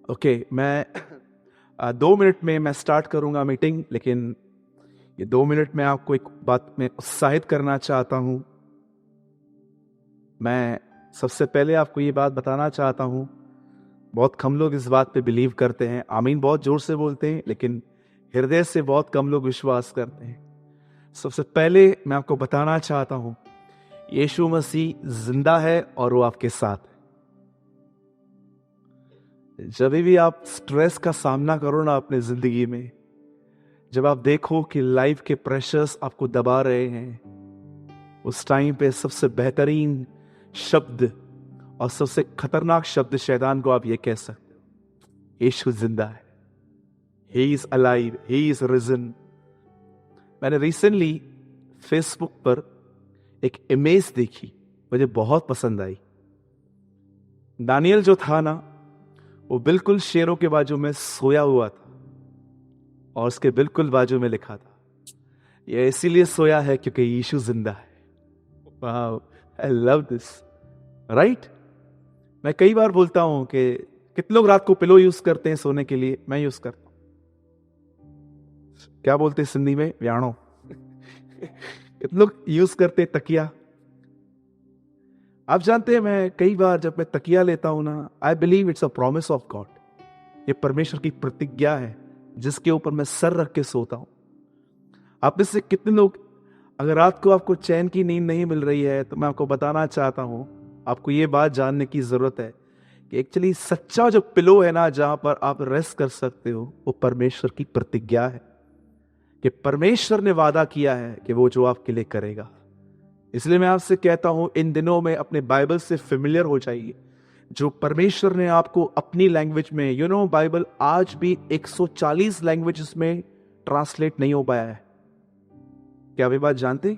Okay, मैं 2 minute में मैं स्टार्ट करूंगा मीटिंग, लेकिन ये 2 मिनट में आपको एक बात में उत्साहित करना चाहता हूं। मैं सबसे पहले आपको ये बात बताना चाहता हूं, बहुत कम लोग इस बात पे बिलीव करते हैं। आमीन बहुत जोर से बोलते हैं, लेकिन हृदय से बहुत कम लोग विश्वास करते हैं। सबसे पहले मैं आपको बताना चाहता हूं, यीशु मसीह जिंदा है और वो आपके साथ है। जब भी आप स्ट्रेस का सामना करो ना अपने जिंदगी में, जब आप देखो कि लाइफ के प्रेशर्स आपको दबा रहे हैं, उस टाइम पे सबसे बेहतरीन शब्द और सबसे खतरनाक शब्द शैतान को आप ये कह सकते हो, यीशु जिंदा है। He is alive, he is risen. मैंने रिसेंटली फेसबुक पर एक इमेज देखी, मुझे बहुत पसंद आई। दानियल जो था ना, वो बिल्कुल शेरों के बाजू में सोया हुआ था और उसके बिल्कुल बाजू में लिखा था, ये इसीलिए सोया है क्योंकि यीशु जिंदा है। वाह, आई लव दिस, राइट। मैं कई बार बोलता हूं कि कितने लोग रात को पिलो यूज करते हैं सोने के लिए? मैं यूज करता हूं। क्या बोलते हैं सिंधी में? व्याणो। कितने लोग यूज करते हैं तकिया? आप जानते हैं, मैं कई बार जब मैं तकिया लेता हूं ना, I believe it's a promise of God. ये परमेश्वर की प्रतिज्ञा है जिसके ऊपर मैं सर रख के सोता हूं। आप में से कितने लोग, अगर रात को आपको चैन की नींद नहीं मिल रही है, तो मैं आपको बताना चाहता हूं, आपको ये बात जानने की जरूरत है कि एक्चुअली सच्चा जो पिलो है ना, जहां पर आप रेस्ट कर सकते हो, वो परमेश्वर की प्रतिज्ञा है कि परमेश्वर ने वादा किया है कि वो जो आपके लिए करेगा। इसलिए मैं आपसे कहता हूं, इन दिनों में अपने बाइबल से फेमिलियर हो जाइए। जो परमेश्वर ने आपको अपनी लैंग्वेज में, बाइबल आज भी 140 लैंग्वेजेस में ट्रांसलेट नहीं हो पाया है। क्या आप ये बात जानते?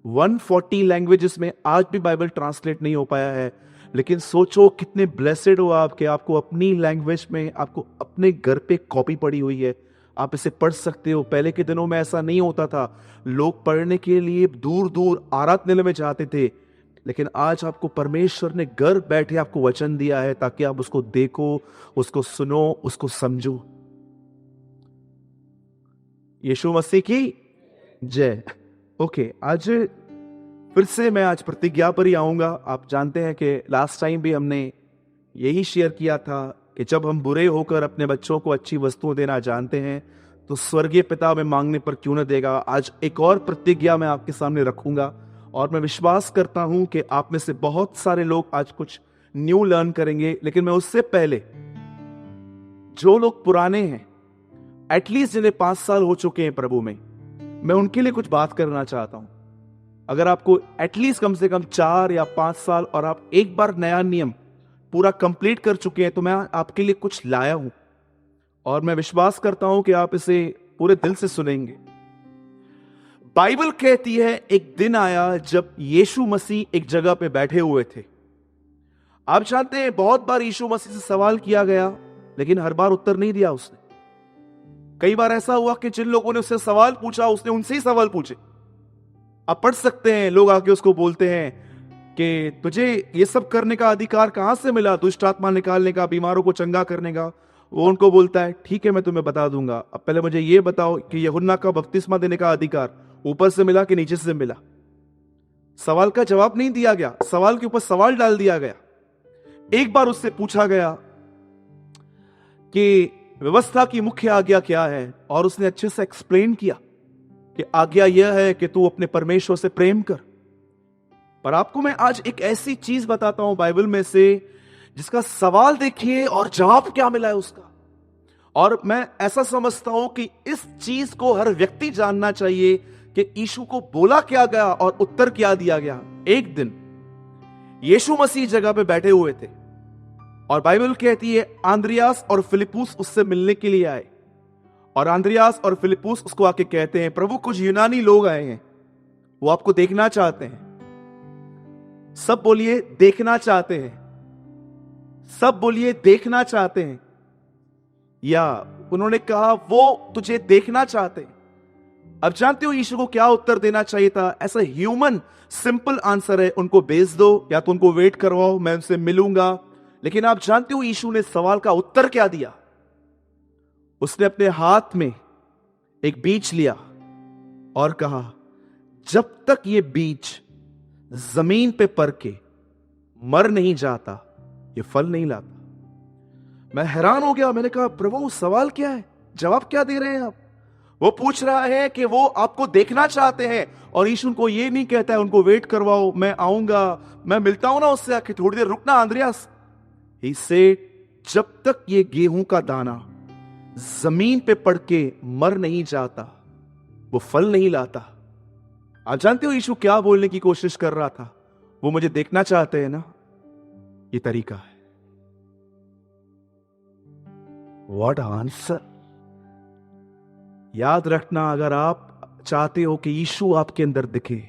140 लैंग्वेजेस में आज भी बाइबल ट्रांसलेट नहीं हो पाया है। लेकिन सोचो कितने ब्लेसेड हो आप कि आपको अपनी लैंग्वेज में, आपको अपने घर पे कॉपी पड़ी हुई है, आप इसे पढ़ सकते हो। पहले के दिनों में ऐसा नहीं होता था, लोग पढ़ने के लिए दूर दूर आराधनालय में जाते थे। लेकिन आज आपको परमेश्वर ने घर बैठे आपको वचन दिया है ताकि आप उसको देखो, उसको सुनो, उसको समझो। यीशु मसीह की जय। ओके, आज फिर से मैं आज प्रतिज्ञा पर ही आऊंगा। आप जानते हैं कि लास्ट टाइम भी हमने यही शेयर किया था कि जब हम बुरे होकर अपने बच्चों को अच्छी वस्तुएं देना जानते हैं, तो स्वर्गीय पिता में मांगने पर क्यों न देगा। आज एक और प्रतिज्ञा मैं आपके सामने रखूंगा और मैं विश्वास करता हूं कि आप में से बहुत सारे लोग आज कुछ न्यू लर्न करेंगे। लेकिन मैं उससे पहले, जो लोग पुराने हैं, एटलीस्ट जिन्हें 5 साल हो चुके हैं प्रभु में, मैं उनके लिए कुछ बात करना चाहता हूं। अगर आपको एटलीस्ट कम से कम 4 या 5 साल और आप एक बार नया नियम पूरा कंप्लीट कर चुके हैं, तो मैं आपके लिए कुछ लाया हूं और मैं विश्वास करता हूं कि आप इसे पूरे दिल से सुनेंगे। बाइबल कहती है, एक दिन आया जब यीशु मसीह एक जगह पे बैठे हुए थे। आप जानते हैं, बहुत बार यीशु मसीह से सवाल किया गया, लेकिन हर बार उत्तर नहीं दिया उसने। कई बार ऐसा हुआ कि जिन लोगों ने उससे सवाल पूछा, उसने उनसे ही सवाल पूछे। आप पढ़ सकते हैं, लोग आके उसको बोलते हैं कि तुझे ये सब करने का अधिकार कहां से मिला, दुष्ट आत्मा निकालने का, बीमारों को चंगा करने का। वो उनको बोलता है, ठीक है मैं तुम्हें बता दूंगा, अब पहले मुझे ये बताओ कि यूहन्ना का बपतिस्मा देने का अधिकार ऊपर से मिला कि नीचे से मिला। सवाल का जवाब नहीं दिया गया, सवाल के ऊपर सवाल डाल दिया गया। एक बार उससे पूछा गया कि व्यवस्था की मुख्य आज्ञा क्या है, और उसने अच्छे से एक्सप्लेन किया कि आज्ञा यह है कि तू अपने परमेश्वर से प्रेम कर। पर आपको मैं आज एक ऐसी चीज बताता हूं बाइबल में से, जिसका सवाल देखिए और जवाब क्या मिला है उसका। और मैं ऐसा समझता हूं कि इस चीज को हर व्यक्ति जानना चाहिए कि यीशु को बोला क्या गया और उत्तर क्या दिया गया। एक दिन यीशु मसीह जगह पे बैठे हुए थे और बाइबल कहती है, आंद्रियास और फिलिप्पुस उससे मिलने के लिए आए। और आंद्रियास और फिलिप्पुस उसको आके कहते हैं, प्रभु कुछ यूनानी लोग आए हैं, वो आपको देखना चाहते हैं। सब बोलिए देखना चाहते हैं, सब बोलिए देखना चाहते हैं। या उन्होंने कहा वो तुझे देखना चाहते हैं। अब जानते हो यीशु को क्या उत्तर देना चाहिए था? ऐसा ह्यूमन सिंपल आंसर है, उनको भेज दो या तो उनको वेट करवाओ, मैं उनसे मिलूंगा, लेकिन आप जानते हो यीशु ने सवाल का उत्तर क्या दिया? उसने अपने हाथ में एक बीज लिया और कहा, जब तक ये बीज जमीन पे पर के मर नहीं जाता, ये फल नहीं लाता। मैं हैरान हो गया। मैंने कहा, प्रभु सवाल क्या है, जवाब क्या दे रहे हैं आप? वो पूछ रहा है कि वो आपको देखना चाहते हैं, और यीशु उनको ये नहीं कहता है उनको वेट करवाओ, मैं आऊंगा, मैं मिलता हूं ना उससे, आके थोड़ी देर रुकना आंद्रियास। ही सेड, जब तक ये गेहूं का दाना जमीन पे पड़ के मर नहीं जाता, वो फल नहीं लाता। आप जानते हो यीशु क्या बोलने की कोशिश कर रहा था? वो मुझे देखना चाहते हैं ना, ये तरीका है। What answer! याद रखना, अगर आप चाहते हो कि यीशु आपके अंदर दिखे,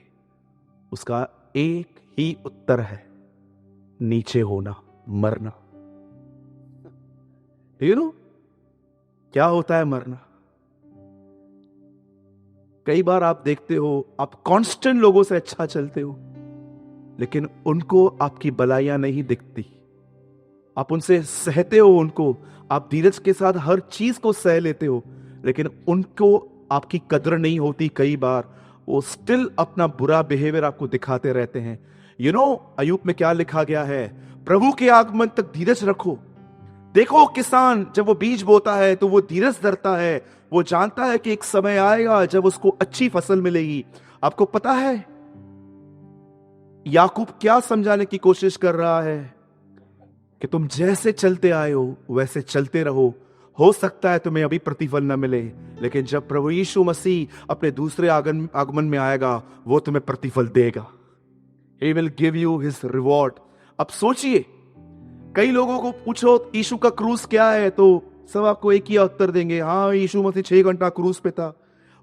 उसका एक ही उत्तर है, नीचे होना, मरना। यू नो क्या होता है मरना? कई बार आप देखते हो, आप कांस्टेंट लोगों से अच्छा चलते हो, लेकिन उनको आपकी भलाइयां नहीं दिखती। आप उनसे सहते हो, उनको आप धीरज के साथ हर चीज को सह लेते हो, लेकिन उनको आपकी कदर नहीं होती। कई बार वो स्टिल अपना बुरा बिहेवियर आपको दिखाते रहते हैं। यू नो अय्यूब में क्या लिखा गया है? प्रभु के आगमन तक धीरज रखो। देखो, किसान जब वो बीज बोता है तो वो धीरज धरता है। वो जानता है कि एक समय आएगा जब उसको अच्छी फसल मिलेगी। आपको पता है याकूब क्या समझाने की कोशिश कर रहा है? कि तुम जैसे चलते आए हो वैसे चलते रहो। हो सकता है तुम्हें अभी प्रतिफल न मिले, लेकिन जब प्रभु यीशु मसीह अपने दूसरे आगमन में आएगा, वो तुम्हें प्रतिफल देगा। He will give you his reward। अब सोचिए, कई लोगों को पूछो यीशु का क्रूस क्या है, तो सब आपको एक ही उत्तर देंगे, हाँ यीशु मसीह 6 घंटा क्रूस पे था।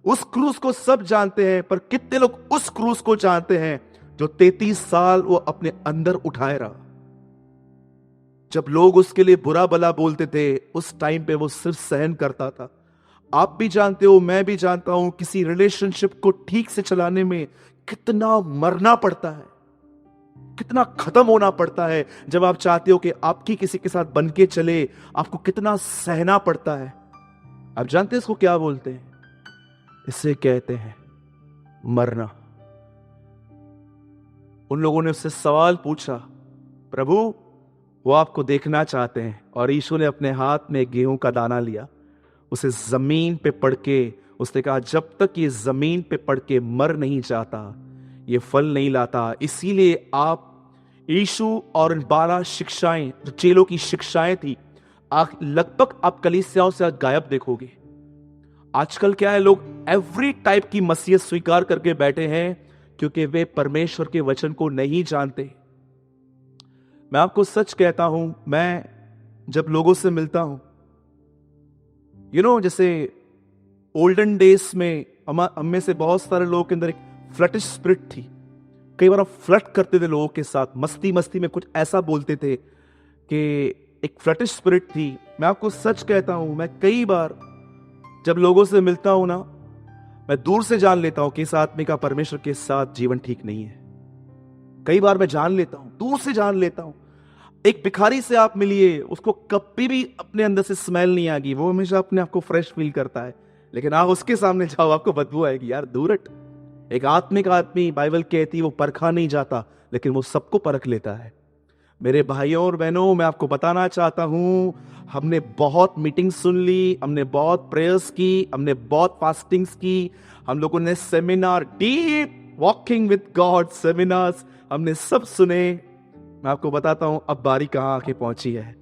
उस क्रूस को सब जानते हैं, पर कितने लोग उस क्रूस को जानते हैं जो 33 साल वो अपने अंदर उठाए रहा? जब लोग उसके लिए बुरा भला बोलते थे, उस टाइम पे वो सिर्फ सहन करता था। आप भी जानते हो, मैं भी जानता हूं, किसी रिलेशनशिप को ठीक से चलाने में कितना मरना पड़ता है, कितना खत्म होना पड़ता है। जब आप चाहते हो कि आपकी किसी के साथ बन के चले, आपको कितना सहना पड़ता है। आप जानते हैं इसको क्या बोलते हैं? इसे कहते हैं मरना। उन लोगों ने उससे सवाल पूछा, प्रभु वो आपको देखना चाहते हैं, और यीशु ने अपने हाथ में गेहूं का दाना लिया, उसे जमीन पे पड़ के उसने कहा, जब तक ये जमीन पे पड़ के मर नहीं जाता, ये फल नहीं लाता। इसीलिए आप यीशु और इन 12 शिक्षाएं, जो चेलों की शिक्षाएं थी, लगभग आप कलीसियाओं से गायब देखोगे। आजकल क्या है, लोग एवरी टाइप की मसीहत स्वीकार करके बैठे हैं, क्योंकि वे परमेश्वर के वचन को नहीं जानते। मैं आपको सच कहता हूं, मैं जब लोगों से मिलता हूं, जैसे ओल्डन डेज में हम में से बहुत सारे लोगों के अंदर एक फ्लटिश स्पिरिट थी। कई बार हम फ्लर्ट करते थे लोगों के साथ, मस्ती मस्ती में कुछ ऐसा बोलते थे कि एक फ्लटिश स्पिरिट थी। मैं आपको सच कहता हूं, मैं कई बार जब लोगों से मिलता हूं ना, मैं दूर से जान लेता हूं कि इस आदमी का परमेश्वर के साथ जीवन ठीक नहीं है। कई बार मैं जान लेता हूं, दूर से जान लेता हूं। एक भिखारी से आप मिलिए, उसको कभी भी अपने अंदर से स्मेल नहीं आएगी, वो हमेशा अपने आप को फ्रेश फील करता है, लेकिन आप उसके सामने जाओ, आपको बदबू आएगी, यार दूर हट। एक आत्मिक आदमी, बाइबल कहती है, वो परखा नहीं जाता, लेकिन वो सबको परख लेता है। मेरे भाइयों और बहनों, मैं आपको बताना चाहता हूं, हमने बहुत मीटिंग सुन ली, हमने बहुत प्रेयर्स की, हमने बहुत फास्टिंग्स की, हम लोगों ने seminar, deep walking with God seminars हमने सब सुने। मैं आपको बताता हूं, अब बारी कहां आके पहुंची है?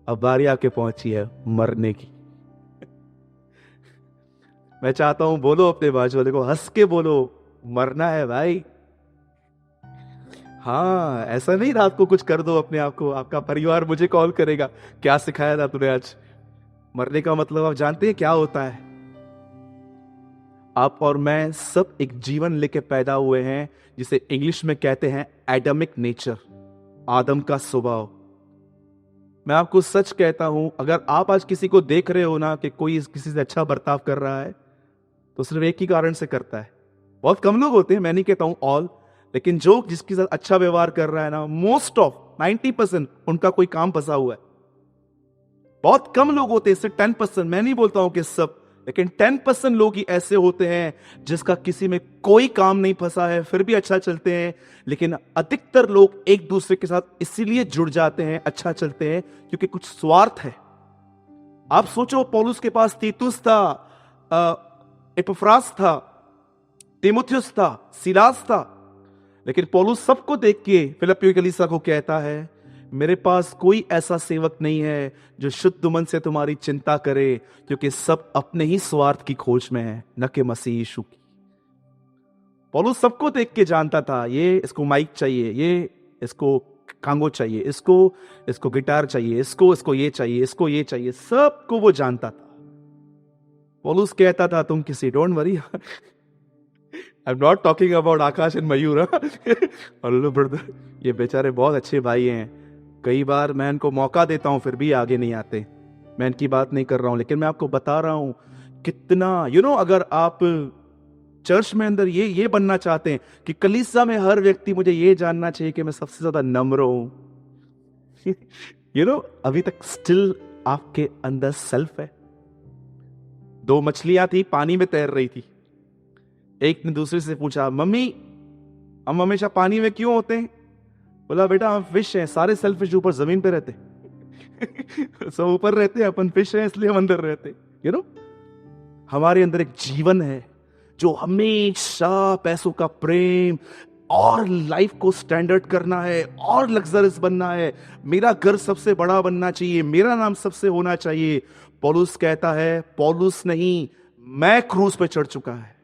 अब बारी आके पहुंची है मरने की। मैं चाहता हूं, बोलो अपने बाजू वाले को, हंस के बोलो, मरना है भाई। हाँ, ऐसा नहीं रात को कुछ कर दो अपने आप को, आपका परिवार मुझे कॉल करेगा, क्या सिखाया था तूने आज? मरने का मतलब आप जानते हैं क्या होता है? आप और मैं सब एक जीवन लेके पैदा हुए हैं, जिसे इंग्लिश में कहते हैं एडमिक नेचर, आदम का स्वभाव। मैं आपको सच कहता हूं, अगर आप आज किसी को देख रहे हो ना कि कोई किसी से अच्छा बर्ताव कर रहा है, तो सिर्फ एक ही कारण से करता है। बहुत कम लोग होते हैं, मैं नहीं कहता हूं ऑल, लेकिन जो जिसके साथ अच्छा व्यवहार कर रहा है ना, मोस्ट ऑफ 90% उनका कोई काम फंसा हुआ है। बहुत कम लोग होते हैं, इससे 10%, मैं नहीं बोलता हूं कि सब, लेकिन 10% लोग ही ऐसे होते हैं जिसका किसी में कोई काम नहीं फंसा है, फिर भी अच्छा चलते हैं। लेकिन अधिकतर लोग एक दूसरे के साथ इसीलिए जुड़ जाते हैं, अच्छा चलते हैं, क्योंकि कुछ स्वार्थ है। आप सोचो, पौलुस के पास तीतुस था, एपफ्रास था, तीमुथियुस था, सिलास था, लेकिन पौलुस सबको देख के फिलिप्पी कलीसिया को कहता है, मेरे पास कोई ऐसा सेवक नहीं है जो शुद्ध मन से तुम्हारी चिंता करे, क्योंकि सब अपने ही स्वार्थ की खोज में है, न कि मसीह यीशु की। पौलुस सबको देख के जानता था, ये इसको माइक चाहिए, ये इसको कांगो चाहिए, इसको गिटार चाहिए, इसको ये चाहिए, इसको ये चाहिए, सबको वो जानता था। पौलुस कहता था, तुम किसी, don't worry, I am not talking about Akash and Mayur, hello brother, ये बेचारे बहुत अच्छे भाई हैं, कई बार मैं इनको मौका देता हूं फिर भी आगे नहीं आते। मैं इनकी बात नहीं कर रहा हूं, लेकिन मैं आपको बता रहा हूं कितना अगर आप चर्च में अंदर ये बनना चाहते हैं कि कलीसिया में हर व्यक्ति मुझे ये जानना चाहिए कि मैं सबसे ज्यादा नम्र हूं, अभी तक स्टिल आपके अंदर सेल्फ है। 2 मछलियां थी, पानी में तैर रही थी। एक ने दूसरे से पूछा, मम्मी हम हमेशा पानी में क्यों होते हैं? बोला, बेटा हम फिश हैं, सारे सेल्फिश ऊपर जमीन पे रहते सब ऊपर रहते हैं, अपन फिश हैं इसलिए हम अंदर रहते। हमारे अंदर एक जीवन है जो हमेशा पैसों का प्रेम और लाइफ को स्टैंडर्ड करना है और लग्जरियस बनना है, मेरा घर सबसे बड़ा बनना चाहिए, मेरा नाम सबसे होना चाहिए। पौलुस कहता है, पौलुस नहीं, मैं क्रूस पे चढ़ चुका है।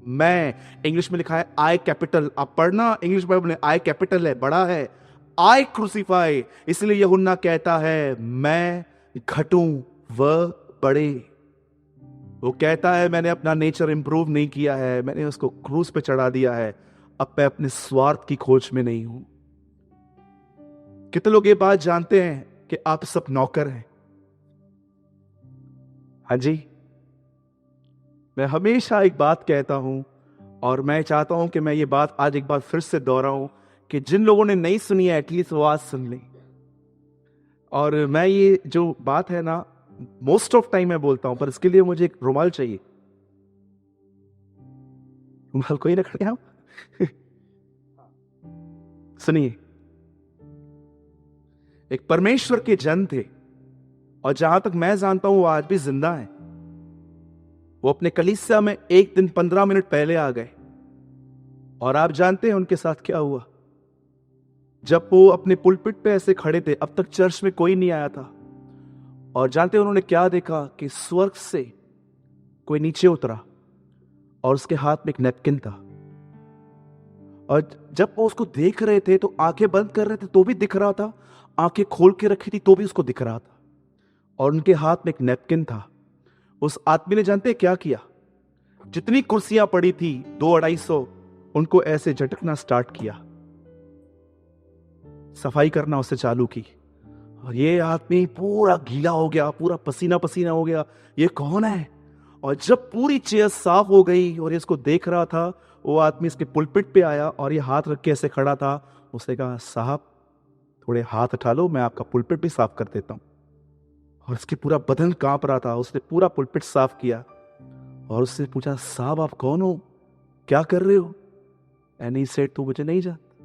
मैं, इंग्लिश में लिखा है आई कैपिटल, आप पढ़ना इंग्लिश बाइबल में, आई कैपिटल है, बड़ा है, आई क्रूसीफाई। इसलिए यूहन्ना कहता है, मैं घटूं वह बढ़े। वो कहता है, मैंने अपना नेचर इंप्रूव नहीं किया है, मैंने उसको क्रूस पे चढ़ा दिया है, अब मैं अपने स्वार्थ की खोज में नहीं हूं। कितने लोग ये बात जानते हैं कि आप सब नौकर हैं? हाँ जी, मैं हमेशा एक बात कहता हूं और मैं चाहता हूं कि मैं ये बात आज एक बार फिर से दोहराऊं कि जिन लोगों ने नहीं सुनी है एटलीस्ट वो आज सुन लें। और मैं ये जो बात है ना, मोस्ट ऑफ टाइम मैं बोलता हूं, पर इसके लिए मुझे एक रुमाल चाहिए। रुमाल कोई ना खड़े आओ सुनिए, एक परमेश्वर के जन थे और जहां तक मैं जानता हूं वो आज भी जिंदा है। वो अपने कलीसिया में एक दिन 15 मिनट पहले आ गए और आप जानते हैं उनके साथ क्या हुआ? जब वो अपने पुलपिट पे ऐसे खड़े थे, अब तक चर्च में कोई नहीं आया था, और जानते हैं उन्होंने क्या देखा? कि स्वर्ग से कोई नीचे उतरा और उसके हाथ में एक नैपकिन था, और जब वो उसको देख रहे थे तो आंखें बंद कर रहे थे तो भी दिख रहा था, आंखें खोल के रखी थी तो भी उसको दिख रहा था, और उनके हाथ में एक नैपकिन था। उस आदमी ने जानते क्या किया? जितनी कुर्सियां पड़ी थी 200-250, उनको ऐसे झटकना स्टार्ट किया, सफाई करना उससे चालू की, और ये आदमी पूरा गीला हो गया, पूरा पसीना पसीना हो गया, ये कौन है? और जब पूरी चेयर साफ हो गई और ये इसको देख रहा था, वो आदमी इसके पुलपिट पे आया और ये हाथ रख के ऐसे खड़ा था। उसने कहा, साहब थोड़े हाथ उठा लो, मैं आपका पुलपिट भी साफ कर देता हूं। और उसके पूरा बदन कांप रहा था, उसने पूरा पुलपिट साफ किया और उससे पूछा, साहब आप कौन हो, क्या कर रहे हो? एंड ही सेड, तू मुझे नहीं जानता,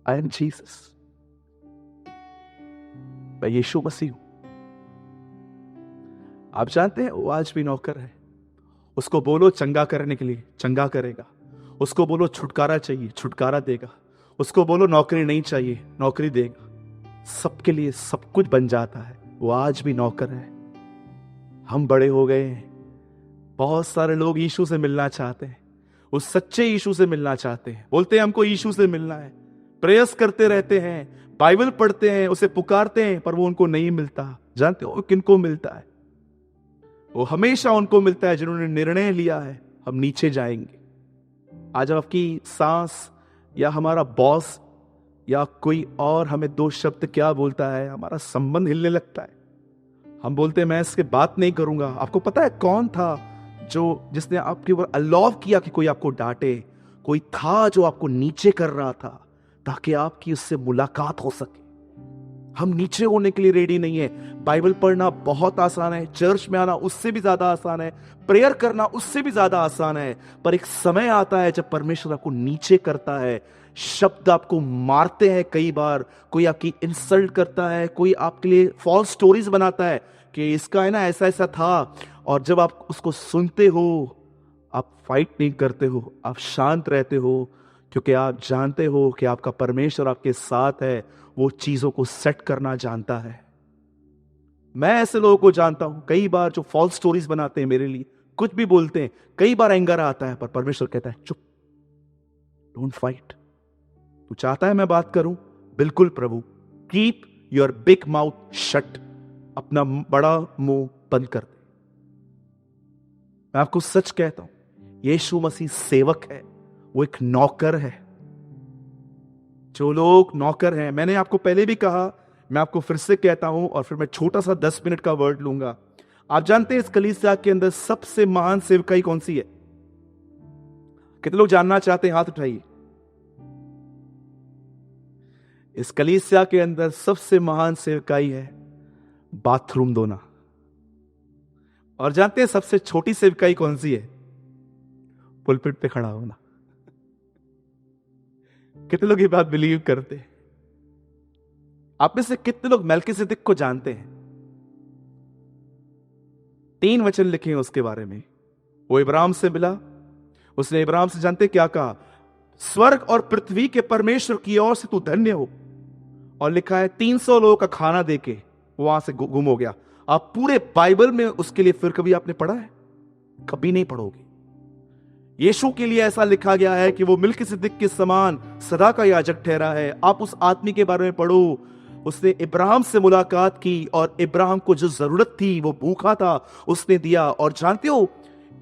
आई एम जीसस, मैं यीशु मसीह हूं। आप जानते हैं वो आज भी नौकर है। उसको बोलो चंगा करने के लिए, चंगा करेगा। उसको बोलो छुटकारा चाहिए, छुटकारा देगा। उसको बोलो नौकरी नहीं चाहिए, नौकरी देगा। सबके लिए सब कुछ बन जाता है। वो आज भी नौकर है। हम बड़े हो गए हैं, बहुत सारे लोग यीशु से मिलना चाहते हैं, उस सच्चे यीशु से मिलना चाहते हैं, बोलते हैं हमको यीशु से मिलना है, प्रयास करते रहते हैं, बाइबल पढ़ते हैं, उसे पुकारते हैं, पर वो उनको नहीं मिलता। जानते हो किनको मिलता है? वो हमेशा उनको मिलता है जिन्होंने निर्णय लिया है हम नीचे जाएंगे। आज आपकी सांस या हमारा बॉस या कोई और हमें 2 शब्द क्या बोलता है, हमारा संबंध हिलने लगता है। हम बोलते हैं मैं इसके बात नहीं करूंगा। आपको पता है कौन था जिसने आपके ऊपर अलाउ किया कि कोई आपको डांटे? कोई था जो आपको नीचे कर रहा था, ताकि आपकी उससे मुलाकात हो सके। हम नीचे होने के लिए रेडी नहीं है। बाइबल पढ़ना बहुत आसान है, चर्च में आना उससे भी ज्यादा आसान है, प्रेयर करना उससे भी ज्यादा आसान है, पर एक समय आता है जब परमेश्वर आपको नीचे करता है। शब्द आपको मारते हैं, कई बार कोई आपकी इंसल्ट करता है, कोई आपके लिए फॉल्स स्टोरीज बनाता है कि इसका है ना ऐसा ऐसा था, और जब आप उसको सुनते हो आप फाइट नहीं करते हो, आप शांत रहते हो, क्योंकि आप जानते हो कि आपका परमेश्वर आपके साथ है, वो चीजों को सेट करना जानता है। मैं ऐसे लोगों को जानता हूं कई बार जो फॉल्स स्टोरीज बनाते हैं, मेरे लिए कुछ भी बोलते हैं, कई बार एंगर आता है, पर परमेश्वर कहता है चुप, डोंट फाइट। तू चाहता है मैं बात करूं? बिल्कुल प्रभु, keep your big mouth shut, अपना बड़ा मुंह बंद कर दे। मैं आपको सच कहता हूं, यीशु मसीह सेवक है, वो एक नौकर है। जो लोग नौकर हैं, मैंने आपको पहले भी कहा, मैं आपको फिर से कहता हूं, और फिर मैं छोटा सा 10 मिनट का वर्ड लूंगा। आप जानते हैं इस कलीसिया के अंदर सबसे महान सेवकाई कौन सी है? कितने लोग जानना चाहते हैं? हाथ उठाइए। इस कलीसिया के अंदर सबसे महान सेवकाई है बाथरूम धोना। और जानते हैं सबसे छोटी सेवकाई कौन सी है? पुलपिट पे खड़ा होना। कितने लोग ये बात बिलीव करते हैं? आप में से कितने लोग मेल्किसेदेक को जानते हैं? 3 वचन लिखे हैं उसके बारे में। वो इब्राहिम से मिला, उसने इब्राहिम से जानते क्या कहा? स्वर्ग और पृथ्वी के परमेश्वर की ओर से तू धन्य हो। और लिखा है 300 लोगों का खाना देके वो वहां से गुम हो गया। आप पूरे बाइबल में उसके लिए फिर कभी आपने पढ़ा है? कभी नहीं पढ़ोगे। यीशु के लिए ऐसा लिखा गया है कि वो मेल्किसेदेक के समान सदा का याजक ठहरा है। आप उस आदमी के बारे में पढ़ो, उसने इब्राहिम से मुलाकात की, और इब्राहिम को जो जरूरत थी, वो भूखा था, उसने दिया। और जानते हो,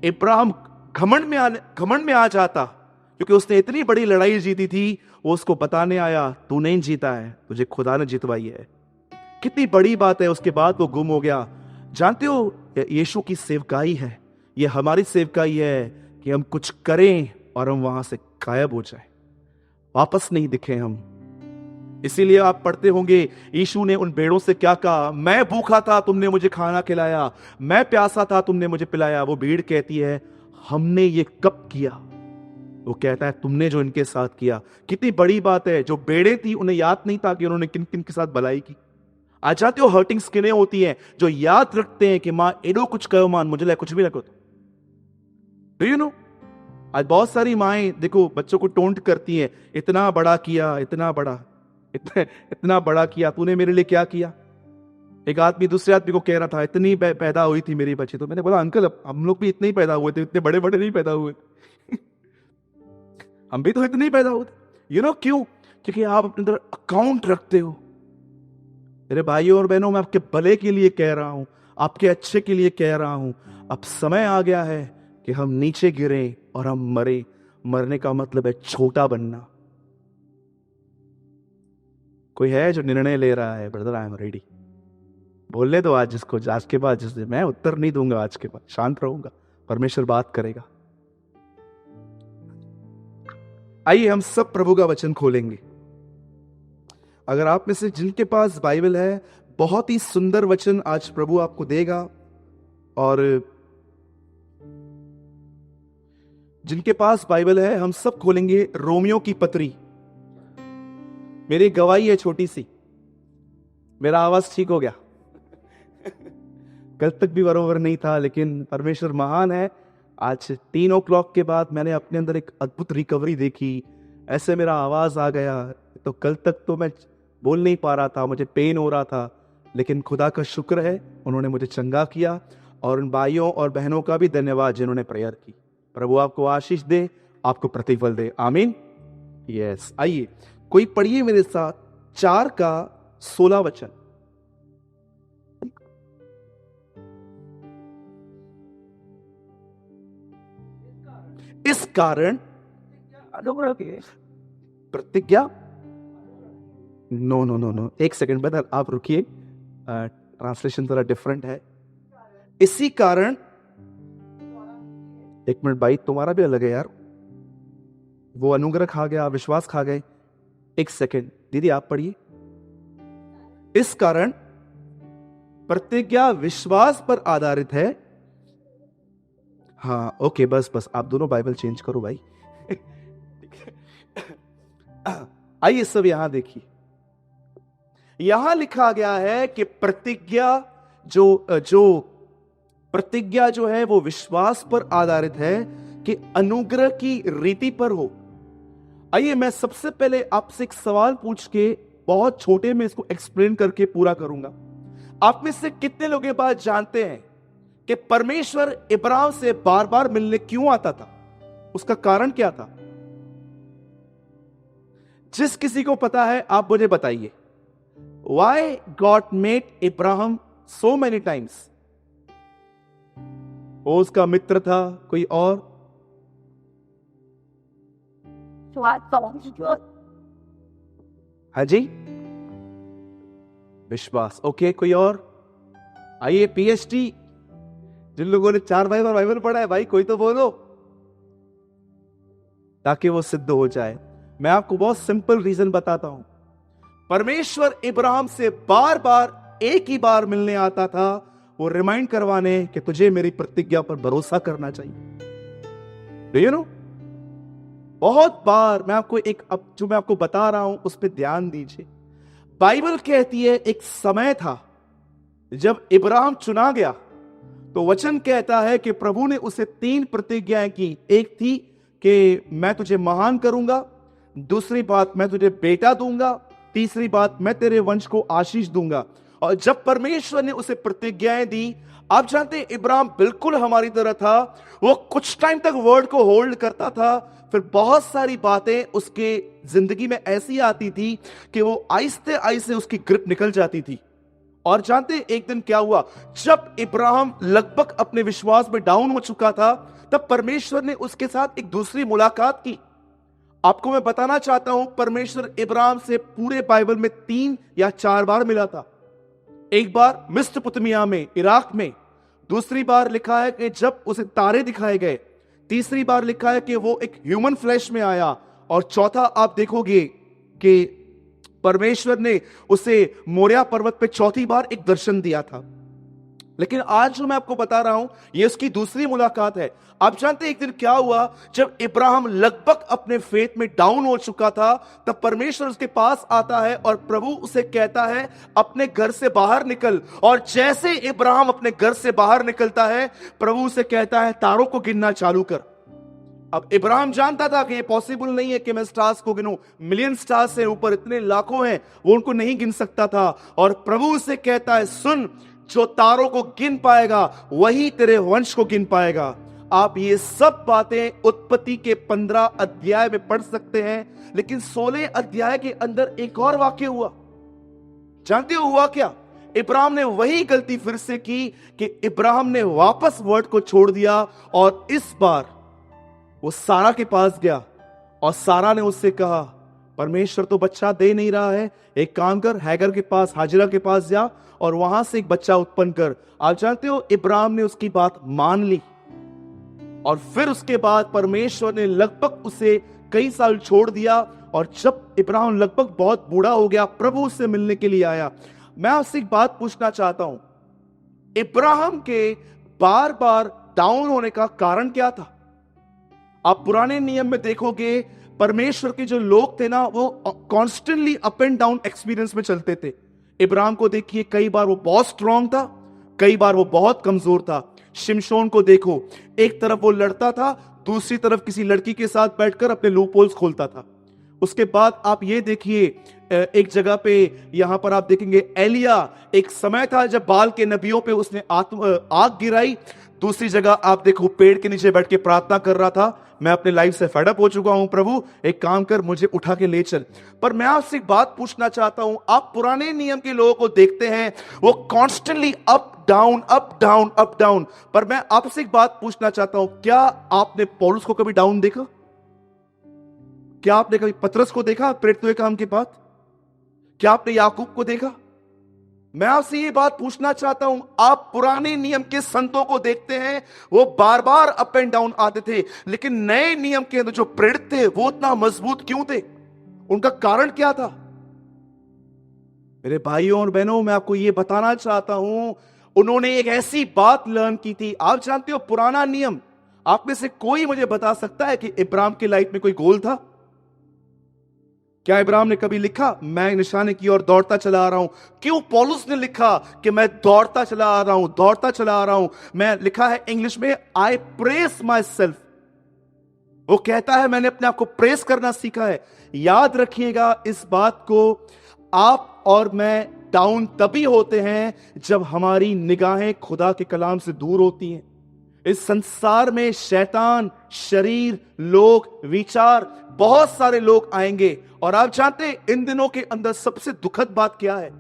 इब्राहिम घमंड में आ जाता, क्योंकि उसने इतनी बड़ी लड़ाई जीती थी। वो उसको बताने आया, तू नहीं जीता है, तुझे खुदा ने जितवाई है। कितनी बड़ी बात है। उसके बाद वो गुम हो गया। जानते हो, यीशु की सेवकाई है, ये हमारी सेवकाई है कि हम कुछ करें और हम वहां से गायब हो जाए, वापस नहीं दिखे हम। इसीलिए आप पढ़ते होंगे यीशु ने उन भेड़ों से क्या कहा? मैं भूखा था, तुमने मुझे खाना खिलाया, मैं प्यासा था, तुमने मुझे पिलाया। वो भीड़ कहती है, हमने ये कब किया? वो कहता है, तुमने जो इनके साथ किया। कितनी बड़ी बात है। जो भेड़ें थी उन्हें याद नहीं था कि उन्होंने किन किन के साथ भलाई की। आ जाते हो, हर्टिंग स्किनें होती हैं जो याद रखते हैं कि मां एडो कुछ कहो, मान मुझे लगे कुछ भी रखो। डू यू नो, आज बहुत सारी माएं देखो बच्चों को टोंट करती हैं, इतना बड़ा किया, इतना बड़ा, इतना बड़ा किया, तूने मेरे लिए क्या किया? एक आदमी दूसरे आदमी को कह रहा था, इतनी पैदा हुई थी मेरी बच्ची। तो मैंने बोला, अंकल हम लोग भी इतने ही पैदा हुए थे, इतने बड़े बड़े नहीं पैदा हुए थे। हम भी तो इतने ही पैदा हुए थे। यू नो क्यों? क्योंकि आप अपने अंदर अकाउंट रखते हो। मेरे भाइयों और बहनों, मैं आपके भले के लिए कह रहा हूं, आपके अच्छे के लिए कह रहा हूं। अब समय आ गया है कि हम नीचे गिरे और हम मरे। मरने का मतलब है छोटा बनना। कोई है जो निर्णय ले रहा है, ब्रदर आई एम रेडी? बोलने दो आज जिसको, आज के बाद जिससे मैं उत्तर नहीं दूंगा, आज के बाद शांत रहूंगा, परमेश्वर बात करेगा। आइए हम सब प्रभु का वचन खोलेंगे। अगर आप में से जिनके पास बाइबल है, बहुत ही सुंदर वचन आज प्रभु आपको देगा। और जिनके पास बाइबल है, हम सब खोलेंगे रोमियो की पत्री। मेरी गवाही है छोटी सी, मेरा आवाज ठीक हो गया। कल तक भी बरोबर नहीं था, लेकिन परमेश्वर महान है। आज 3 o'clock के बाद मैंने अपने अंदर एक अद्भुत रिकवरी देखी। ऐसे मेरा आवाज आ गया। तो कल तक तो मैं बोल नहीं पा रहा था, मुझे पेन हो रहा था, लेकिन खुदा का शुक्र है, उन्होंने मुझे चंगा किया। और उन भाइयों और बहनों का भी धन्यवाद जिन्होंने प्रेयर की। प्रभु आपको आशीष दे, आपको प्रतिफल दे, आमीन। यस, आइए कोई पढ़िए मेरे साथ 4 का 16 वचन। इस कारण प्रतिज्ञा, नो नो नो नो, एक सेकंड ब्रदर आप रुकिए, ट्रांसलेशन थोड़ा डिफरेंट है। इसी कारण, एक मिनट भाई, तुम्हारा भी अलग है यार। वो अनुग्रह खा गया, विश्वास खा गए। एक सेकेंड दीदी आप पढ़िए। इस कारण प्रतिज्ञा विश्वास पर आधारित है। हाँ ओके, बस बस आप दोनों बाइबल चेंज करो भाई। आइए सब यहां देखिए, यहां लिखा गया है कि प्रतिज्ञा प्रतिज्ञा जो है वो विश्वास पर आधारित है कि अनुग्रह की रीति पर हो। आइए मैं सबसे पहले आपसे एक सवाल पूछ के बहुत छोटे में इसको एक्सप्लेन करके पूरा करूंगा। आप में से कितने लोग ये बात जानते हैं कि परमेश्वर इब्राहिम से बार बार मिलने क्यों आता था? उसका कारण क्या था? जिस किसी को पता है आप मुझे बताइए। Why God made Abraham so many times? वो उसका मित्र था, कोई और? हाँ जी, विश्वास। ओके, कोई और? आइए पीएचडी जिन लोगों ने 4 बाइबल पढ़ा है भाई, कोई तो बोलो ताकि वो सिद्ध हो जाए। मैं आपको बहुत सिंपल रीजन बताता हूं। परमेश्वर इब्राहिम से बार बार एक ही बार मिलने आता था, वो रिमाइंड करवाने कि तुझे मेरी प्रतिज्ञा पर भरोसा करना चाहिए। यू नो, बहुत बार मैं आपको जो मैं आपको बता रहा हूं उस पर ध्यान दीजिए। बाइबल कहती है एक समय था जब इब्राहिम चुना गया, तो वचन कहता है कि प्रभु ने उसे 3 प्रतिज्ञाएं की। एक थी कि मैं तुझे महान करूंगा, दूसरी बात मैं तुझे बेटा दूंगा, तीसरी बात मैं तेरे वंश को आशीष दूंगा। और जब परमेश्वर ने उसे प्रतिज्ञाएं दी, आप जानते हैं इब्राहिम बिल्कुल हमारी तरह था। वो कुछ टाइम तक वर्ड को होल्ड करता था, फिर बहुत सारी बातें उसके जिंदगी में ऐसी आती थी कि वो आहिस्ते आहिस्ते उसकी ग्रिप निकल जाती थी। और जानते हैं एक दिन क्या हुआ? जब इब्राहिम लगभग अपने विश्वास में डाउन हो चुका था, तब परमेश्वर ने उसके साथ एक दूसरी मुलाकात की। आपको मैं बताना चाहता हूं, परमेश्वर इब्राहिम से पूरे बाइबल में 3 या 4 बार मिला था। एक बार मेसोपोटामिया में, इराक में। दूसरी बार लिखा है कि जब उसे तारे दिखाए गए। तीसरी बार लिखा है कि वो एक ह्यूमन फ्लैश में आया। और चौथा आप देखोगे कि परमेश्वर ने उसे मोरिया पर्वत पे चौथी बार एक दर्शन दिया था। लेकिन आज जो मैं आपको बता रहा हूं, यह उसकी दूसरी मुलाकात है। आप जानते हैं एक दिन क्या हुआ? जब इब्राहिम लगभग अपने फेथ में डाउन हो चुका था, तब परमेश्वर उसके पास आता है और प्रभु उसे कहता है अपने घर से बाहर निकल। और जैसे इब्राहिम अपने घर से बाहर निकलता है, प्रभु उसे कहता है तारों को गिनना चालू कर। अब इब्राहिम जानता था कि ये पॉसिबल नहीं है कि मैं स्टार्स को गिनूं, मिलियन स्टार्स से ऊपर इतने लाखों हैं, वो उनको नहीं गिन सकता था। और प्रभु उसे कहता है सुन, जो तारों को गिन पाएगा वही तेरे वंश को गिन पाएगा। आप ये सब बातें उत्पत्ति के 15 अध्याय में पढ़ सकते हैं। लेकिन 16 अध्याय के अंदर एक और वाक्य हुआ। जानते हो हुआ क्या? इब्राहिम ने वही गलती फिर से की कि इब्राहिम ने वापस वर्ड को छोड़ दिया। और इस बार वो सारा के पास गया और सारा ने उससे कहा परमेश्वर तो बच्चा दे नहीं रहा है, एक काम कर, हैगर के पास, हाजिरा के पास जा और वहां से एक बच्चा उत्पन्न कर। आप जानते हो इब्राहिम ने उसकी बात मान ली। और फिर उसके बाद परमेश्वर ने लगभग उसे कई साल छोड़ दिया। और जब इब्राहिम लगभग बहुत बूढ़ा हो गया, प्रभु उससे मिलने के लिए आया। मैं आपसे एक बात पूछना चाहता हूं, इब्राहिम के बार बार डाउन होने का कारण क्या था? आप पुराने नियम में देखोगे परमेश्वर के जो लोग थे ना, वो constantly up and down experience में चलते थे। इब्राहिम को देखिए, कई बार वो बहुत स्ट्रांग था, कई बार वो बहुत कमजोर था। शिमशोन को देखो, एक तरफ वो लड़ता था, दूसरी तरफ किसी लड़की के साथ बैठकर अपने लूपहोल्स खोलता था। उसके बाद आप ये देखिए, एक जगह पे यहां पर आप देखेंगे एलिया, एक समय था जब बाल के नबियों पे उसने आग गिराई। दूसरी जगह आप देखो पेड़ के नीचे बैठ के प्रार्थना कर रहा था, मैं अपने लाइफ से फेड अप हो चुका हूं, प्रभु एक काम कर, मुझे उठा के ले चल। पर मैं आपसे एक बात पूछना चाहता हूं, आप पुराने नियम के लोगों को देखते हैं, वो constantly up down up down up down. पर मैं आपसे एक बात पूछना चाहता हूं, क्या आपने पौलुस को कभी डाउन देखा? क्या आपने कभी पतरस को देखा प्रेरित हुए काम के बाद? क्या आपने याकूब को देखा? मैं आपसे ये बात पूछना चाहता हूं, आप पुराने नियम के संतों को देखते हैं, वो बार बार अप एंड डाउन आते थे, लेकिन नए नियम के अंदर जो प्रेरित थे वो उतना मजबूत क्यों थे? उनका कारण क्या था? मेरे भाइयों और बहनों, मैं आपको यह बताना चाहता हूं, उन्होंने एक ऐसी बात लर्न की थी। आप जानते हो पुराना नियम, आप में से कोई मुझे बता सकता है कि इब्राहिम की लाइफ में कोई गोल था? क्या इब्राहिम ने कभी लिखा मैं निशाने की ओर दौड़ता चला आ रहा हूं? क्यों पौलुस ने लिखा कि मैं दौड़ता चला आ रहा हूं, दौड़ता चला आ रहा हूं? मैं लिखा है इंग्लिश में, आई प्रेस माई सेल्फ। वो कहता है मैंने अपने आप को प्रेस करना सीखा है। याद रखिएगा इस बात को, आप और मैं डाउन तभी होते हैं जब हमारी निगाहें खुदा के कलाम से दूर होती हैं। इस संसार में शैतान, शरीर, लोग, विचार, बहुत सारे लोग आएंगे। और आप जानते हैं इन दिनों के अंदर सबसे दुखद बात क्या है?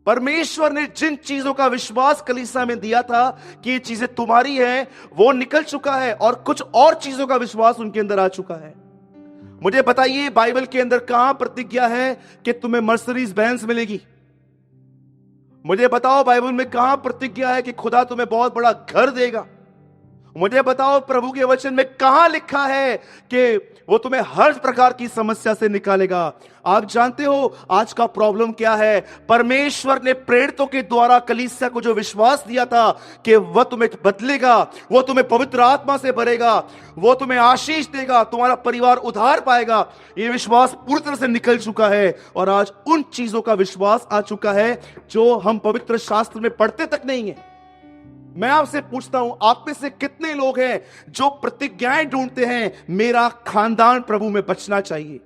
परमेश्वर ने जिन चीजों का विश्वास कलीसिया में दिया था कि ये चीजें तुम्हारी हैं, वो निकल चुका है और कुछ और चीजों का विश्वास उनके अंदर आ चुका है। मुझे बताइए बाइबल के अंदर कहां प्रतिज्ञा है कि तुम्हें मर्सिडीज बेंज मिलेगी? मुझे बताओ बाइबल में कहां प्रतिज्ञा है कि खुदा तुम्हें बहुत बड़ा घर देगा? मुझे बताओ प्रभु के वचन में कहां लिखा है कि वो तुम्हें हर प्रकार की समस्या से निकालेगा? आप जानते हो आज का प्रॉब्लम क्या है? परमेश्वर ने प्रेरितों के द्वारा कलीसिया को जो विश्वास दिया था कि वह तुम्हें बदलेगा, वो तुम्हें पवित्र आत्मा से भरेगा, वो तुम्हें आशीष देगा, तुम्हारा परिवार उद्धार पाएगा, ये विश्वास पूरी तरह से निकल चुका है। और आज उन चीजों का विश्वास आ चुका है जो हम पवित्र शास्त्र में पढ़ते तक नहीं है। मैं आपसे पूछता हूं, आप में से कितने लोग हैं जो प्रतिज्ञाएं ढूंढते हैं, मेरा खानदान प्रभु में बचना चाहिए?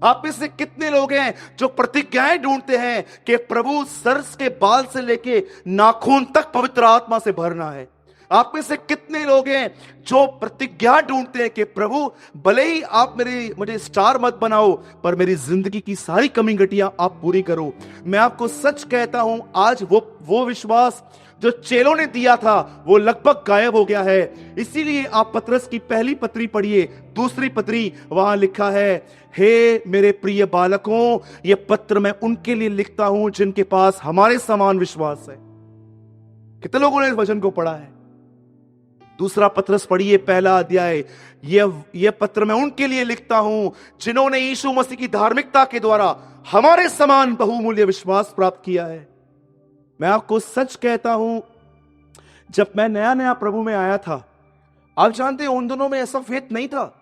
आप में से कितने लोग हैं जो प्रतिज्ञाएं ढूंढते हैं कि प्रभु सर के बाल से लेके नाखून तक पवित्र आत्मा से भरना है? आप में से कितने लोग हैं जो प्रतिज्ञा ढूंढते हैं कि प्रभु भले ही आप मुझे स्टार मत बनाओ, पर मेरी जिंदगी की सारी कमी घटिया आप पूरी करो? मैं आपको सच कहता हूं, आज वो विश्वास जो चेलों ने दिया था वो लगभग गायब हो गया है। इसीलिए आप पतरस की पहली पत्री पढ़िए, दूसरी पत्री, वहां लिखा है, हे मेरे प्रिय बालकों, ये पत्र मैं उनके लिए लिखता हूं जिनके पास हमारे समान विश्वास है। कितने लोगों ने इस वचन को पढ़ा है? दूसरा पत्रस पढ़िए, पहला अध्याय, ये पत्र मैं उनके लिए लिखता हूं जिन्होंने यीशु मसीह की धार्मिकता के द्वारा हमारे समान बहुमूल्य विश्वास प्राप्त किया है। मैं आपको सच कहता हूं, जब मैं नया नया प्रभु में आया था, आप जानते हैं उन दिनों में ऐसा फेथ नहीं था।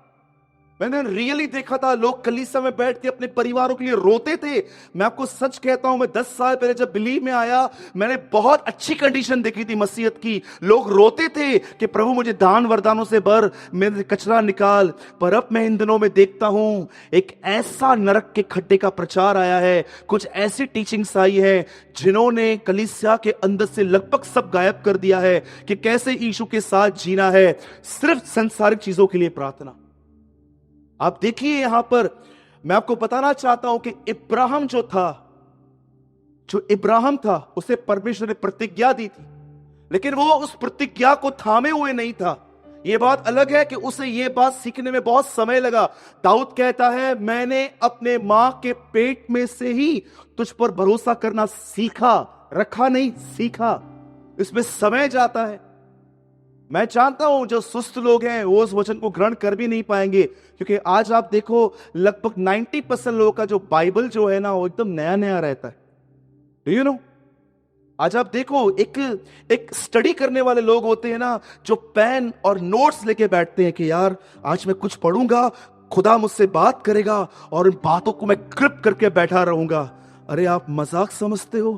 मैंने रियली देखा था लोग कलीसिया में बैठ के अपने परिवारों के लिए रोते थे। मैं आपको सच कहता हूं, मैं 10 साल पहले जब बिलीव में आया, मैंने बहुत अच्छी कंडीशन देखी थी मसीहत की। लोग रोते थे कि प्रभु मुझे दान वरदानों से भर, मेरे कचरा निकाल। पर अब मैं इन दिनों में देखता हूं एक ऐसा नरक के खड्डे का प्रचार आया है, कुछ ऐसी टीचिंग्स आई है जिन्होंने कलीसिया के अंदर से लगभग सब गायब कर दिया है कि कैसे यीशु के साथ जीना है, सिर्फ संसारिक चीजों के लिए प्रार्थना। आप देखिए यहां पर मैं आपको बताना चाहता हूं कि इब्राहिम था, उसे परमेश्वर ने प्रतिज्ञा दी थी, लेकिन वो उस प्रतिज्ञा को थामे हुए नहीं था। यह बात अलग है कि उसे यह बात सीखने में बहुत समय लगा। दाऊद कहता है, मैंने अपने मां के पेट में से ही तुझ पर भरोसा करना सीखा, रखा नहीं, सीखा। इसमें समय जाता है। मैं जानता हूं जो सुस्त लोग हैं वो उस वचन को ग्रहण कर भी नहीं पाएंगे, क्योंकि आज आप देखो लगभग 90% लोगों का जो बाइबल जो है ना, वो एकदम नया नया रहता है। Do you know? आज आप देखो एक स्टडी करने वाले लोग होते हैं ना, जो पेन और नोट्स लेके बैठते हैं कि यार आज मैं कुछ पढ़ूंगा, खुदा मुझसे बात करेगा और इन बातों को मैं ग्रिप करके बैठा रहूंगा। अरे आप मजाक समझते हो?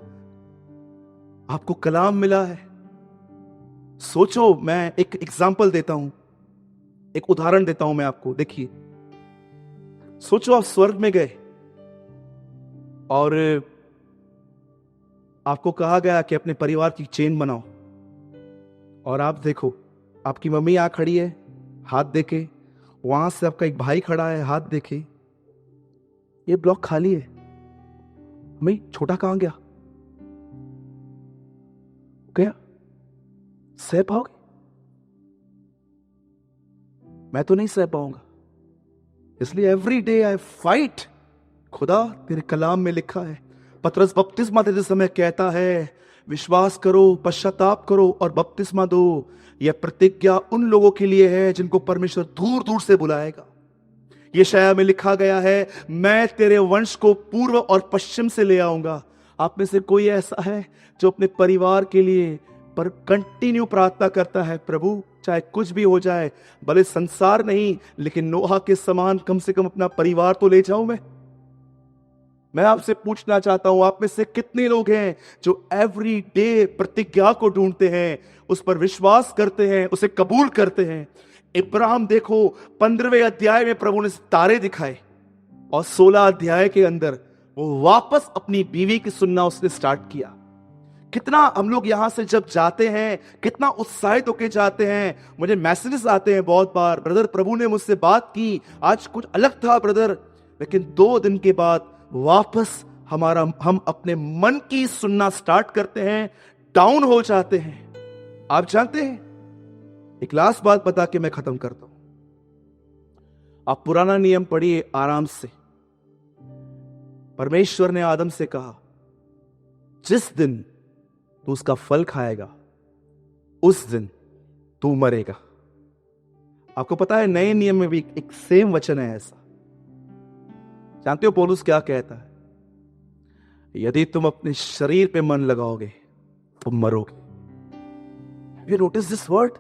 आपको कलाम मिला है। सोचो, मैं एक एग्जाम्पल देता हूं, एक उदाहरण देता हूं मैं आपको। देखिए, सोचो आप स्वर्ग में गए और आपको कहा गया कि अपने परिवार की चेन बनाओ, और आप देखो आपकी मम्मी यहां खड़ी है हाथ देके, वहां से आपका एक भाई खड़ा है हाथ देके, ये ब्लॉक खाली है, मम्मी छोटा कहां गया? गया? सह पाओगे? मैं तो नहीं सह पाऊंगा। इसलिए एवरी डे आई फाइट। खुदा तेरे कलाम में लिखा है, पतरस बपतिस्मा देते समय कहता है, विश्वास करो, पश्चाताप करो और बपतिस्मा दो। यह प्रतिज्ञा उन लोगों के लिए है जिनको परमेश्वर दूर दूर से बुलाएगा। यशायाह में लिखा गया है, मैं तेरे वंश को पूर्व और पश्चिम से ले आऊंगा। आप में से कोई ऐसा है जो अपने परिवार के लिए पर कंटिन्यू प्रार्थना करता है, प्रभु चाहे कुछ भी हो जाए, भले संसार नहीं लेकिन नोहा के समान कम से कम अपना परिवार तो ले जाऊं मैं आपसे पूछना चाहता हूं, आप में से कितने लोग हैं जो एवरी डे प्रतिज्ञा को ढूंढते हैं, उस पर विश्वास करते हैं, उसे कबूल करते हैं। इब्राहिम देखो, 15वें अध्याय में प्रभु ने तारे दिखाए और 16 अध्याय के अंदर वो वापस अपनी बीवी की सुनना उसने स्टार्ट किया। कितना हम लोग यहां से जब जाते हैं कितना उत्साहित होके जाते हैं। मुझे मैसेजेस आते हैं बहुत बार, ब्रदर प्रभु ने मुझसे बात की, आज कुछ अलग था ब्रदर, लेकिन 2 दिन के बाद वापस हम अपने मन की सुनना स्टार्ट करते हैं, डाउन हो जाते हैं। आप जानते हैं, एक लास्ट बात बता के मैं खत्म करता हूं। आप पुराना नियम पढ़िए आराम से। परमेश्वर ने आदम से कहा, जिस दिन तू उसका फल खाएगा उस दिन तू मरेगा। आपको पता है नए नियम में भी एक सेम वचन है ऐसा। जानते हो पौलुस क्या कहता है? यदि तुम अपने शरीर पे मन लगाओगे तो मरोगे। You notice this word?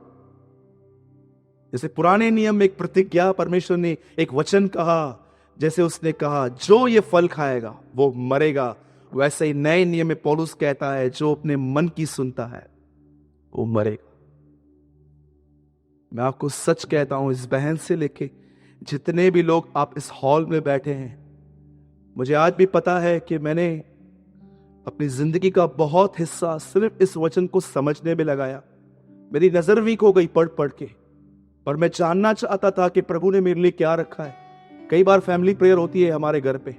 जैसे पुराने नियम में एक प्रतिज्ञा परमेश्वर ने एक वचन कहा, जैसे उसने कहा जो ये फल खाएगा वो मरेगा, वैसे ही नए नियम में पौलुस कहता है जो अपने मन की सुनता है वो मरेगा। मैं आपको सच कहता हूं, इस बहन से लेके जितने भी लोग आप इस हॉल में बैठे हैं, मुझे आज भी पता है कि मैंने अपनी जिंदगी का बहुत हिस्सा सिर्फ इस वचन को समझने में लगाया। मेरी नजर वीक हो गई पढ़ पढ़ के, पर मैं जानना चाहता था कि प्रभु ने मेरे लिए क्या रखा है। कई बार फैमिली प्रेयर होती है हमारे घर पे,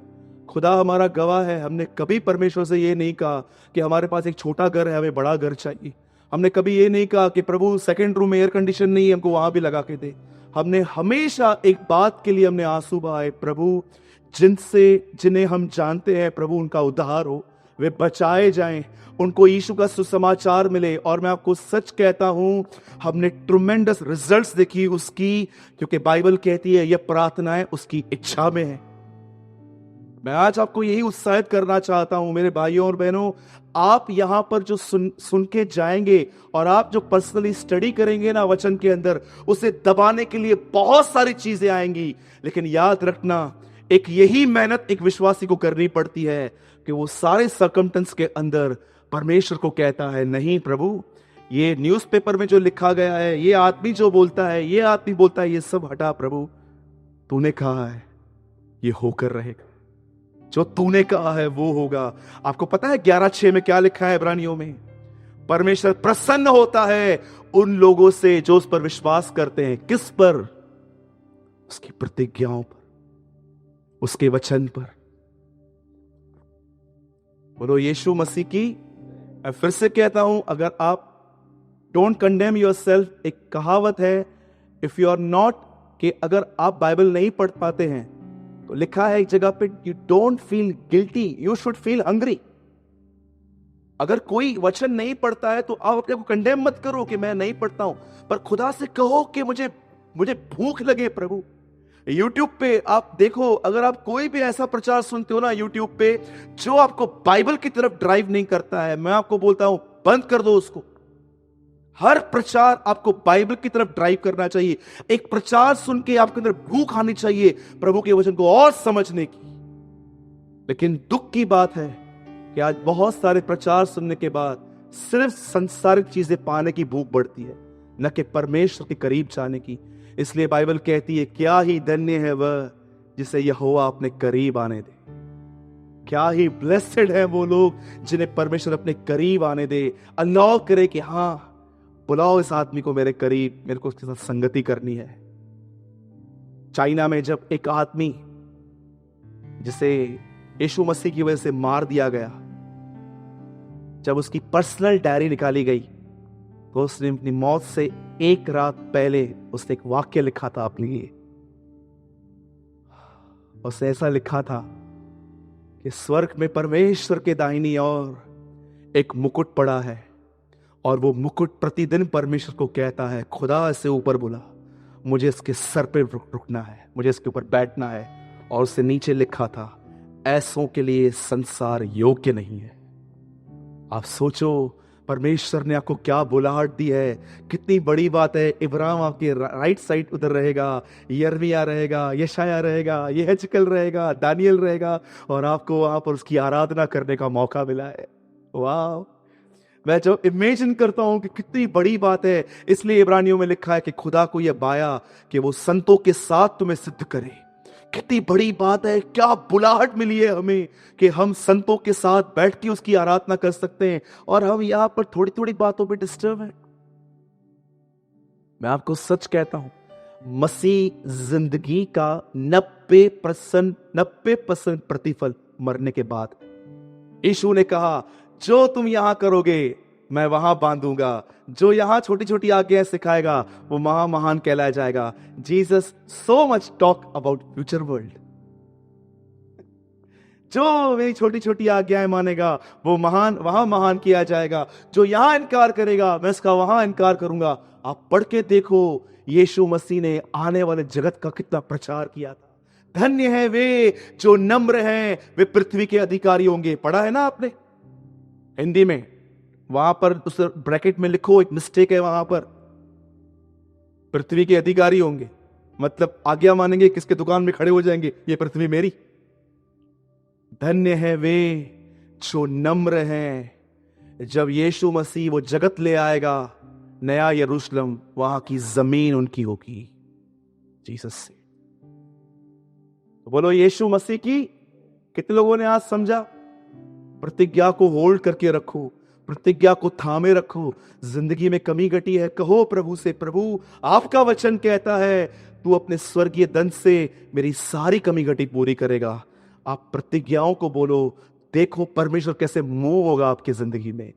खुदा हमारा गवाह है, हमने कभी परमेश्वर से ये नहीं कहा कि हमारे पास एक छोटा घर है, हमें बड़ा घर चाहिए। हमने कभी ये नहीं कहा कि प्रभु सेकंड रूम में एयर कंडीशन नहीं है, हमको वहां भी लगा के दे। हमने हमेशा एक बात के लिए हमने आंसू बहाए, प्रभु जिन्हें हम जानते हैं प्रभु उनका उद्धार हो, वे बचाए जाएं, उनको यीशु का सुसमाचार मिले। और मैं आपको सच कहता हूं, हमने ट्रुमेंडस रिजल्ट्स देखी उसकी, क्योंकि बाइबल कहती है यह प्रार्थनाएं उसकी इच्छा में है। मैं आज आपको यही उत्साहित करना चाहता हूं मेरे भाइयों और बहनों, आप यहां पर जो सुन के जाएंगे और आप जो पर्सनली स्टडी करेंगे ना वचन के अंदर, उसे दबाने के लिए बहुत सारी चीजें आएंगी, लेकिन याद रखना एक यही मेहनत एक विश्वासी को करनी पड़ती है कि वो सारे सर्कमस्टेंस के अंदर परमेश्वर को कहता है, नहीं प्रभु, ये न्यूज़पेपर में जो लिखा गया है, ये आदमी जो बोलता है, ये आदमी बोलता है, ये सब हटा प्रभु, तूने कहा है ये होकर रहेगा, जो तूने कहा है वो होगा। आपको पता है 11:6 में क्या लिखा है इब्रानियों में? परमेश्वर प्रसन्न होता है उन लोगों से जो उस पर विश्वास करते हैं। किस पर? उसकी प्रतिज्ञाओं पर, उसके वचन पर। बोलो यीशु मसीह की। मैं फिर से कहता हूं, अगर आप डोंट कंडेम योरसेल्फ, एक कहावत है, इफ यू आर नॉट, कि अगर आप बाइबल नहीं पढ़ पाते हैं तो लिखा है एक जगह पे, you don't feel guilty, you should feel hungry. अगर कोई वचन नहीं पढ़ता है तो आप अपने को कंडेम मत करो कि मैं नहीं पढ़ता हूं, पर खुदा से कहो कि मुझे भूख लगे प्रभु। यूट्यूब पे आप देखो, अगर आप कोई भी ऐसा प्रचार सुनते हो ना यूट्यूब पे जो आपको बाइबल की तरफ ड्राइव नहीं करता है, मैं आपको बोलता हूं बंद कर दो उसको। हर प्रचार आपको बाइबल की तरफ ड्राइव करना चाहिए। एक प्रचार सुन के आपके अंदर भूख आनी चाहिए प्रभु के वचन को और समझने की। लेकिन दुख की बात है कि आज बहुत सारे प्रचार सुनने के बाद सिर्फ संसारिक चीजें पाने की भूख बढ़ती है, न कि परमेश्वर के करीब जाने की। इसलिए बाइबल कहती है, क्या ही धन्य है वह जिसे यहोवा अपने करीब आने दे। क्या ही ब्लेस्ड है वो लोग जिन्हें परमेश्वर अपने करीब आने दे। अल्लाह करे कि हाँ, बुलाओ इस आदमी को मेरे करीब, मेरे को उसके साथ संगति करनी है। चाइना में जब एक आदमी जिसे यीशु मसीह की वजह से मार दिया गया, जब उसकी पर्सनल डायरी निकाली गई तो उसने अपनी मौत से एक रात पहले उसने एक वाक्य लिखा था अपने लिए। उसने ऐसा लिखा था कि स्वर्ग में परमेश्वर के दाहिनी ओर एक मुकुट पड़ा है और वो मुकुट प्रतिदिन परमेश्वर को कहता है, खुदा से ऊपर बुला, मुझे इसके सर पे रुकना है, मुझे इसके ऊपर बैठना है। और उससे नीचे लिखा था, ऐसों के लिए संसार योग्य नहीं है। आप सोचो, परमेश्वर ने आपको क्या बुलाहट दी है, कितनी बड़ी बात है। इब्राहिम आपके राइट साइड उधर रहेगा, यर्मिया रहेगा, यशाया रहेगा, यहेजकेल रहेगा, दानियल रहेगा, और आपको वहां पर उसकी आराधना करने का मौका मिला है। वाह! मैं जो इमेजिन करता हूं कि कितनी बड़ी बात है। इसलिए इब्रानियों में लिखा है कि खुदा को यह बाया कि वो संतों के साथ तुम्हें सिद्ध करे। कितनी बड़ी बात है, क्या बुलाहट मिली है हमें कि हम संतों के साथ बैठ के उसकी आराधना कर सकते हैं, और हम यहां पर थोड़ी थोड़ी बातों पे डिस्टर्ब हैं। मैं आपको सच कहता हूं, मसीह जिंदगी का 90% प्रतिफल मरने के बाद। यीशु ने कहा, जो तुम यहां करोगे मैं वहां बांधूंगा, जो यहां छोटी छोटी आज्ञाएं सिखाएगा वो महान कहलाया जाएगा। Jesus so much talk about future world. जो मेरी छोटी छोटी आज्ञाएं मानेगा वो वहां महान किया जाएगा। जो यहां इनकार करेगा मैं इसका वहां इनकार करूंगा। आप पढ़ के देखो, यीशु मसीह ने आने वाले जगत का कितना प्रचार किया था। धन्य है वे जो नम्र हैं, वे पृथ्वी के अधिकारी होंगे। पढ़ा है ना आपने हिंदी में? वहां पर उस ब्रैकेट में लिखो, एक मिस्टेक है वहां पर, पृथ्वी के अधिकारी होंगे मतलब आज्ञा मानेंगे, किसके दुकान में खड़े हो जाएंगे, ये पृथ्वी मेरी। धन्य है वे जो नम्र हैं, जब यीशु मसीह वो जगत ले आएगा, नया यरूशलेम, वहां की जमीन उनकी होगी जीसस से। तो बोलो, यीशु मसीह की कितने लोगों ने आज समझा? प्रतिज्ञा को होल्ड करके रखो, प्रतिज्ञा को थामे रखो। जिंदगी में कमी घटी है, कहो प्रभु से, प्रभु आपका वचन कहता है तू अपने स्वर्गीय दंत से मेरी सारी कमी घटी पूरी करेगा। आप प्रतिज्ञाओं को बोलो, देखो परमेश्वर कैसे मूव होगा आपकी जिंदगी में।